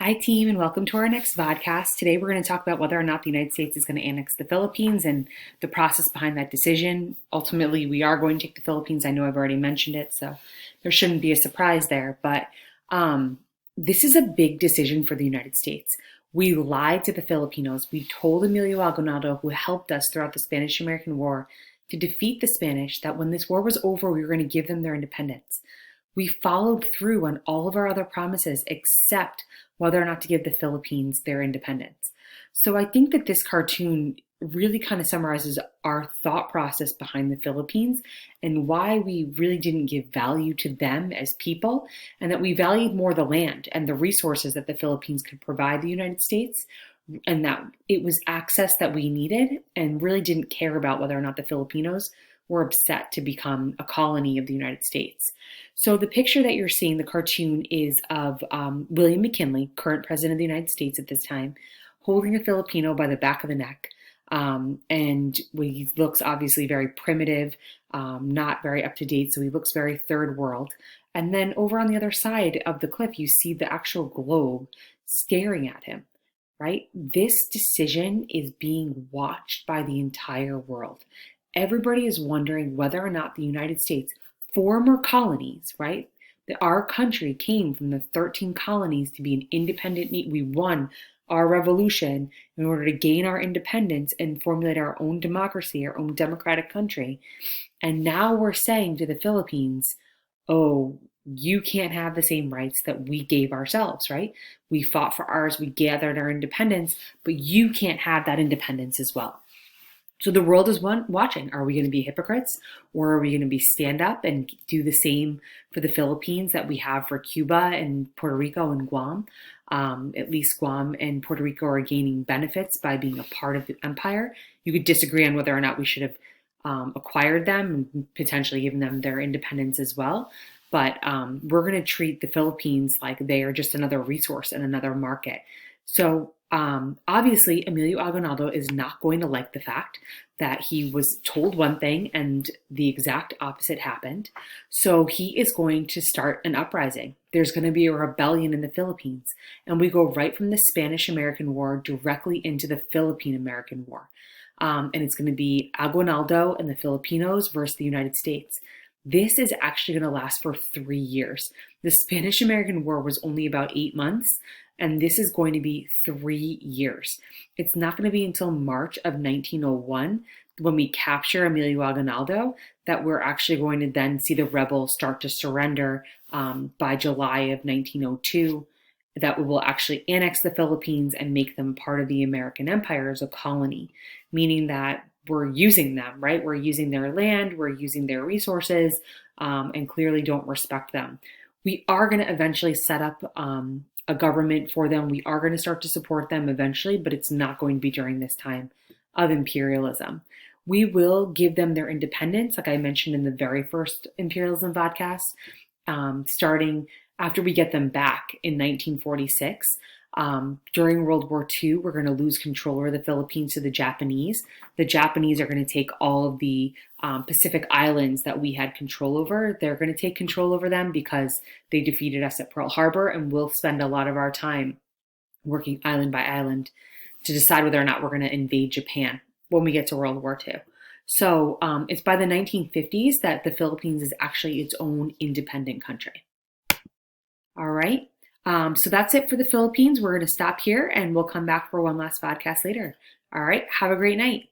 Hi, team, and welcome to our next vodcast. Today, we're going to talk about whether or not the United States is going to annex the Philippines and the process behind that decision. Ultimately, we are going to take the Philippines. I know I've already mentioned it, so there shouldn't be a surprise there. But this is a big decision for the United States. We lied to the Filipinos. We told Emilio Aguinaldo, who helped us throughout the Spanish-American War, to defeat the Spanish, that when this war was over, we were going to give them their independence. We followed through on all of our other promises except whether or not to give the Philippines their independence. So I think that this cartoon really kind of summarizes our thought process behind the Philippines and why we really didn't give value to them as people, and that we valued more the land and the resources that the Philippines could provide the United States, and that it was access that we needed, and really didn't care about whether or not the Filipinos were upset to become a colony of the United States. So the picture that you're seeing, the cartoon, is of William McKinley, current president of the United States at this time, holding a Filipino by the back of the neck. And he looks obviously very primitive, not very up to date, so he looks very third world. And then over on the other side of the cliff, you see the actual globe staring at him, right? This decision is being watched by the entire world. Everybody is wondering whether or not the United States, former colonies, right? Our country came from the 13 colonies to be an independent. We won our revolution in order to gain our independence and formulate our own democracy, our own democratic country. And now we're saying to the Philippines, oh, you can't have the same rights that we gave ourselves, right? We fought for ours, we gathered our independence, but you can't have that independence as well. So the world is watching. Are we going to be hypocrites, or are we going to be stand up and do the same for the Philippines that we have for Cuba and Puerto Rico and Guam? At least Guam and Puerto Rico are gaining benefits by being a part of the empire. You could disagree on whether or not we should have acquired them and potentially given them their independence as well. But we're going to treat the Philippines like they are just another resource and another market. So obviously, Emilio Aguinaldo is not going to like the fact that he was told one thing and the exact opposite happened. So he is going to start an uprising. There's going to be a rebellion in the Philippines. And we go right from the Spanish-American War directly into the Philippine American War. And it's going to be Aguinaldo and the Filipinos versus the United States. This is actually going to last for 3 years. The Spanish-American War was only about 8 months. And this is going to be 3 years. It's not going to be until March of 1901, when we capture Emilio Aguinaldo, that we're actually going to then see the rebels start to surrender by July of 1902, that we will actually annex the Philippines and make them part of the American Empire as a colony, meaning that we're using them, right? We're using their land, we're using their resources, and clearly don't respect them. We are going to eventually set up a government for them. We are going to start to support them eventually, but it's not going to be during this time of imperialism. We will give them their independence, like I mentioned in the very first imperialism podcast, starting after we get them back in 1946. During World War II, we're going to lose control over the Philippines to the Japanese. The Japanese are going to take all of the Pacific islands that we had control over. They're going to take control over them because they defeated us at Pearl Harbor, and we'll spend a lot of our time working island by island to decide whether or not we're going to invade Japan when we get to World War II. So it's by the 1950s that the Philippines is actually its own independent country. All right. So that's it for the Philippines. We're going to stop here and we'll come back for one last podcast later. All right. Have a great night.